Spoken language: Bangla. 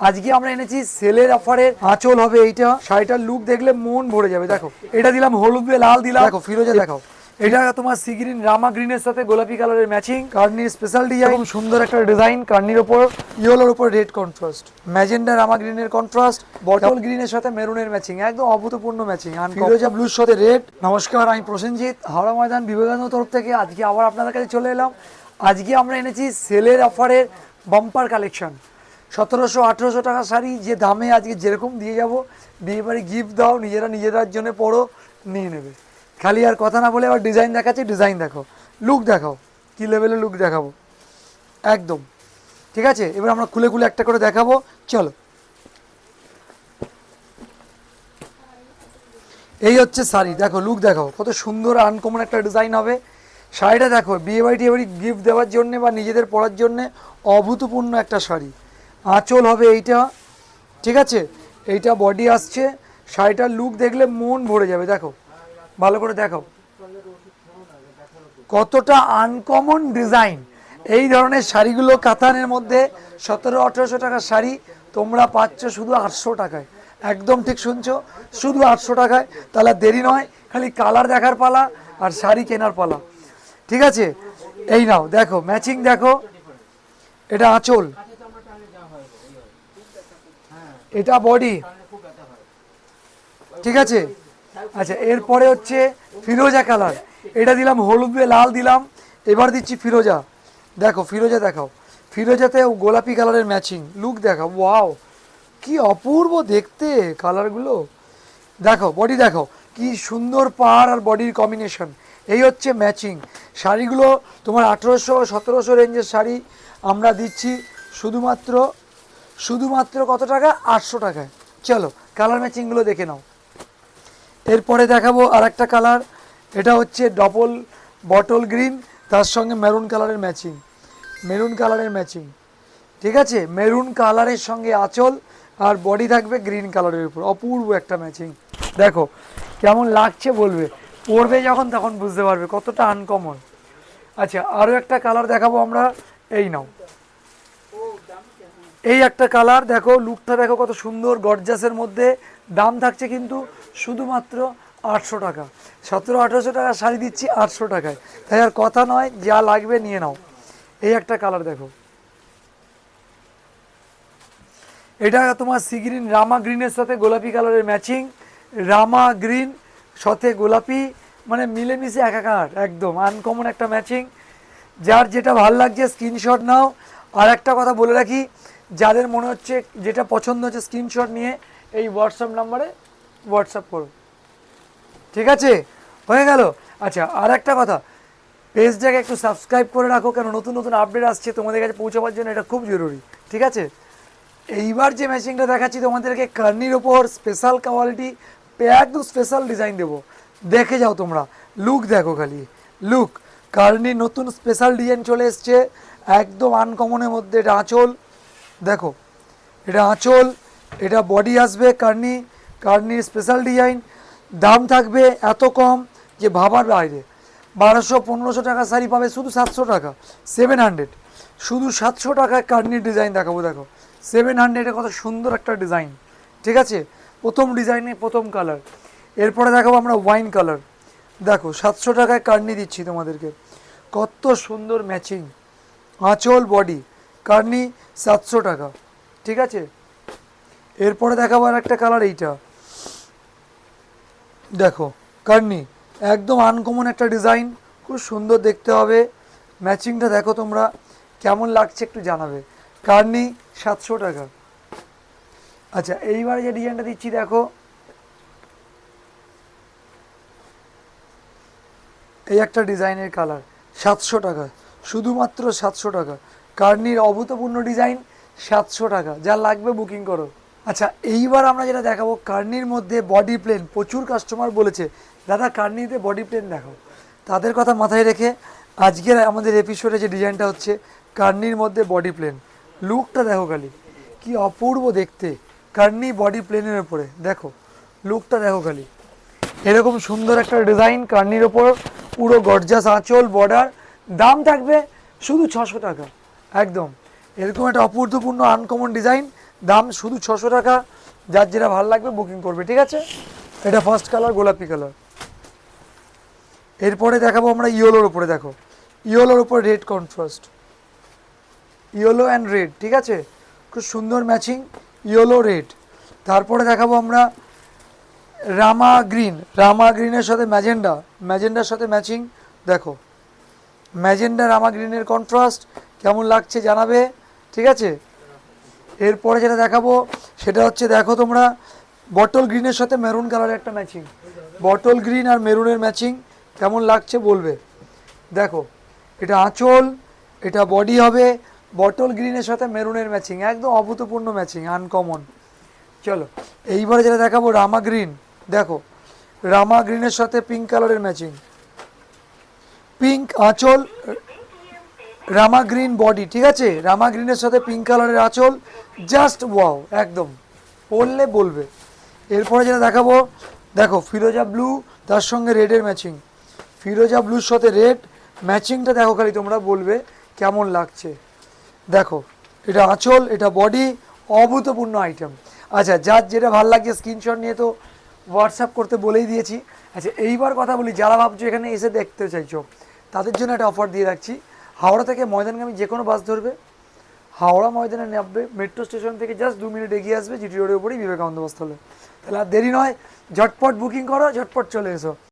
আজকে আমরা এনেছি সেলের অফারের আঁচল হবে এইটা। শাড়িটার লুক দেখলে মন ভরে যাবে। দেখো এটা দিলাম হলুদ দিয়ে লাল দিলাম, দেখো ফিরোজা, দেখো এটা তোমার সি গ্রিন রামা গ্রিনের সাথে গোলাপি কালারের ম্যাচিং, কার্নির স্পেশাল ডিজাইন, সুন্দর একটা ডিজাইন, কার্নির ওপর ইয়েলোর উপর রেড কন্ট্রাস্ট, ম্যাজেন্ডা রামা গ্রিনের কন্ট্রাস্ট, বটল গ্রিনের সাথে মেরুনের ম্যাচিং, একদম অভূতপূর্ণ ম্যাচিং, ফিরোজা ব্লুর সাথে রেড। নমস্কার, আমি প্রসেনজিৎ, হাওড়া ময়দান বিবেকানন্দ তরফ থেকে আজকে আবার আপনাদের কাছে চলে এলাম। আজকে আমরা এনেছি সেলের অফারের বাম্পার কালেকশন। 1700-1800 টাকা শাড়ি যে দামে আজকে যেরকম দিয়ে যাব, বিয়ে বাড়ি গিফট দাও, নিজেরার জন্য পরো, নিয়ে নেবে। খালি আর কথা না বলে আবার ডিজাইন দেখাচ্ছি, ডিজাইন দেখো, লুক দেখাও, কী লেভেলের লুক দেখাবো একদম। ঠিক আছে, এবার আমরা খুলে খুলে একটা করে দেখাবো, চলো। এই হচ্ছে শাড়ি, দেখো লুক দেখাও, কত সুন্দর আনকমন একটা ডিজাইন হবে। শাড়িটা দেখো, বিয়ে বাড়ি গিফট দেওয়ার জন্যে বা নিজেদের পরার জন্যে অভূতপূর্ণ একটা শাড়ি। আঁচল হবে এইটা, ঠিক আছে, এইটা বডি আসছে। শাড়িটার লুক দেখলে মন ভরে যাবে। দেখো ভালো করে দেখো কতটা আনকমন ডিজাইন। এই ধরনের শাড়িগুলো কাতানের মধ্যে 1700-1800 টাকার শাড়ি তোমরা পাচ্ছ শুধু 800 টাকায়। একদম ঠিক শুনছো, শুধু 800 টাকায়। তাহলে দেরি নয়, খালি কালার দেখার পালা আর শাড়ি কেনার পালা। ঠিক আছে, এই নাও, দেখো ম্যাচিং, দেখো এটা আঁচল, এটা বডি, ঠিক আছে। আচ্ছা, এরপরে হচ্ছে ফিরোজা কালার, এটা দিলাম হলুদ দিয়ে লাল দিলাম, এবার দিচ্ছি ফিরোজা। দেখো ফিরোজা দেখাও, ফিরোজাতে গোলাপি কালারের ম্যাচিং, লুক দেখাও, ওয়াও কি অপূর্ব দেখতে কালারগুলো। দেখো বডি, দেখো কি সুন্দর পাড় আর বডির কম্বিনেশন। এই হচ্ছে ম্যাচিং। শাড়িগুলো তোমার 1800-1700 রেঞ্জের শাড়ি আমরা দিচ্ছি শুধুমাত্র কত টাকা? 800 টাকায়। চলো কালার ম্যাচিংগুলো দেখে নাও। এরপরে দেখাবো আর একটা কালার, এটা হচ্ছে ডবল বটল গ্রিন, তার সঙ্গে মেরুন কালারের ম্যাচিং, মেরুন কালারের ম্যাচিং, ঠিক আছে। মেরুন কালারের সঙ্গে আঁচল আর বডি থাকবে গ্রিন কালারের উপর, অপূর্ব একটা ম্যাচিং। দেখো কেমন লাগছে বলবে, পরবে যখন তখন বুঝতে পারবে কতটা আনকমন। আচ্ছা, আরও একটা কালার দেখাবো আমরা, এই নাও, এই একটা কালার, দেখো লুকটা দেখো কত সুন্দর গর্জাসের মধ্যে। দাম থাকছে কিন্তু শুধুমাত্র 800 টাকা। 1700-1800 টাকা শাড়ি দিচ্ছি 800 টাকায়, তাই আর কথা নয়, যা লাগবে নিয়ে নাও। এই একটা কালার দেখো, এটা তোমার সি গ্রিন রামা গ্রিনের সাথে গোলাপি কালারের ম্যাচিং, রামা গ্রিন সাথে গোলাপি, মানে মিলেমিশে একাকার, একদম আনকমন একটা ম্যাচিং। যার যেটা ভাল লাগছে স্ক্রিনশট নাও। আর একটা কথা বলে রাখি, যাদের মনে হচ্ছে যেটা পছন্দ হচ্ছে স্ক্রিনশট নিয়ে এই হোয়াটসঅ্যাপ নাম্বারে হোয়াটসঅ্যাপ করো, ঠিক আছে, হয়ে গেল। আচ্ছা, আর একটা কথা, পেজটাকে একটু সাবস্ক্রাইব করে রাখো, কেন নতুন নতুন আপডেট আসছে তোমাদের কাছে পৌঁছাবার জন্য, এটা খুব জরুরি, ঠিক আছে। এইবার যে ম্যাচিংটা দেখাচ্ছি তোমাদেরকে, কার্নির ওপর স্পেশাল কোয়ালিটি, একদম স্পেশাল ডিজাইন দেবো, দেখে যাও তোমরা, লুক দেখো খালি, লুক। কার্নির নতুন স্পেশাল ডিজাইন চলে এসছে, একদম আনকমনের মধ্যে। এটা আঁচল, দেখো এটা আঁচল, এটা বডি আসবে কার্নির স্পেশাল ডিজাইন। দাম থাকবে এত কম যে ভাবার বাইরে। 1200-1500 টাকা শাড়ি পাবে শুধু 700 টাকা, 700, শুধু 700 টাকায় কার্নির ডিজাইন দেখাবো। দেখো 700-এ কত সুন্দর একটা ডিজাইন, ঠিক আছে, প্রথম ডিজাইনে প্রথম কালার। এরপরে দেখাবো আমরা ওয়াইন কালার, দেখো 700 টাকায় কার্নি দিচ্ছি তোমাদেরকে, কত সুন্দর ম্যাচিং, আঁচল বডি, কার্নি 700 টাকা, ঠিক আছে। এরপরে দেখাবো আর একটা কালার, এইটা দেখো কার্নি, একদম আনকমন একটা ডিজাইন, খুব সুন্দর দেখতে হবে। ম্যাচিংটা দেখো তোমরা কেমন লাগছে একটু জানাবে। কার্নি 700 টাকা। আচ্ছা, এইবারে যে ডিজাইনটা দিচ্ছি দেখো, এই একটা ডিজাইনের কালার, 700 টাকা, শুধুমাত্র 700 টাকা। কার্নির অভূতপূর্ণ ডিজাইন, 700 টাকা, যা লাগবে বুকিং করো। আচ্ছা, এইবার আমরা যেটা দেখাবো কার্নির মধ্যে বডি প্লেন, প্রচুর কাস্টমার বলেছে দাদা কার্নিতে বডি প্লেন দেখাও। তাদের কথা মাথায় রেখে আজকের আমাদের এপিসোডে যে ডিজাইনটা হচ্ছে কার্নির মধ্যে বডি প্লেন, লুকটা দেখো খালি কি অপূর্ব দেখতে। কার্নি বডি প্লেনের উপরে দেখো, লুকটা দেখো খালি, এরকম সুন্দর একটা ডিজাইন কার্নির ওপর, পুরো গর্জাস আঁচল, বর্ডার। দাম থাকবে শুধু 600 টাকা, একদম এরকম একটা অপূর্বপূর্ণ আনকমন ডিজাইন দাম শুধু 600 টাকা, যার যেটা ভালো লাগবে বুকিং করবে, ঠিক আছে। এটা ফার্স্ট কালার গোলাপি কালার। এরপরে দেখাবো আমরা ইয়েলোর উপরে, দেখো ইয়েলোর উপরে red contrast, yellow and red, ঠিক আছে, খুব সুন্দর ম্যাচিং ইয়েলো রেড। তারপরে দেখাবো আমরা রামা গ্রিন, রামা গ্রিনের সাথে ম্যাজেন্ডা, ম্যাজেন্ডার সাথে ম্যাচিং, দেখো ম্যাজেন্ডা রামা গ্রিনের কন্ট্রাস্ট কেমন লাগছে জানাবে, ঠিক আছে। এরপরে যেটা দেখাবো সেটা হচ্ছে, দেখো তোমরা বটল গ্রিনের সাথে মেরুন কালারের একটা ম্যাচিং, বটল গ্রিন আর মেরুনের ম্যাচিং কেমন লাগছে বলবে। দেখো এটা আঁচল, এটা বডি হবে, বটল গ্রিনের সাথে মেরুনের ম্যাচিং, একদম অভূতপূর্ণ ম্যাচিং, আনকমন। চলো এইবারে যেটা দেখাবো রামা গ্রিন, দেখো রামা গ্রিনের সাথে পিঙ্ক কালারের ম্যাচিং, পিঙ্ক আঁচল, রামা গ্রিন বডি, ঠিক আছে, রামা গ্রিনের সাথে পিঙ্ক কালারের আঁচল, জাস্ট ওয়াও, একদম পরলে বলবে। এরপরে যেটা দেখাবো, দেখো ফিরোজা ব্লু তার সঙ্গে রেডের ম্যাচিং, ফিরোজা ব্লুর সাথে রেড ম্যাচিংটা দেখো, খালি তোমরা বলবে কেমন লাগছে। দেখো এটা আঁচল, এটা বডি, অভূতপূর্ণ আইটেম। আচ্ছা, যার যেটা ভালো লাগছে স্ক্রিনশট নিয়ে তো হোয়াটসঅ্যাপ করতে বলেই দিয়েছি। আচ্ছা এইবার কথা বলি, যারা ভাবছো এখানে এসে দেখতে চাইছো তাদের জন্য একটা অফার দিয়ে রাখছি। হাওড়া থেকে ময়দানগামী যে কোনো বাস ধরবে, হাওড়া ময়দানে নামবে, মেট্রো স্টেশন থেকে জাস্ট 2 মিনিট এগিয়ে আসবে, জিটি রোডের উপরেই বিবেকানন্দ বস্ত্রালয়। তাহলে আর দেরি নয়, ঝটপট বুকিং করো, ঝটপট চলে এসো।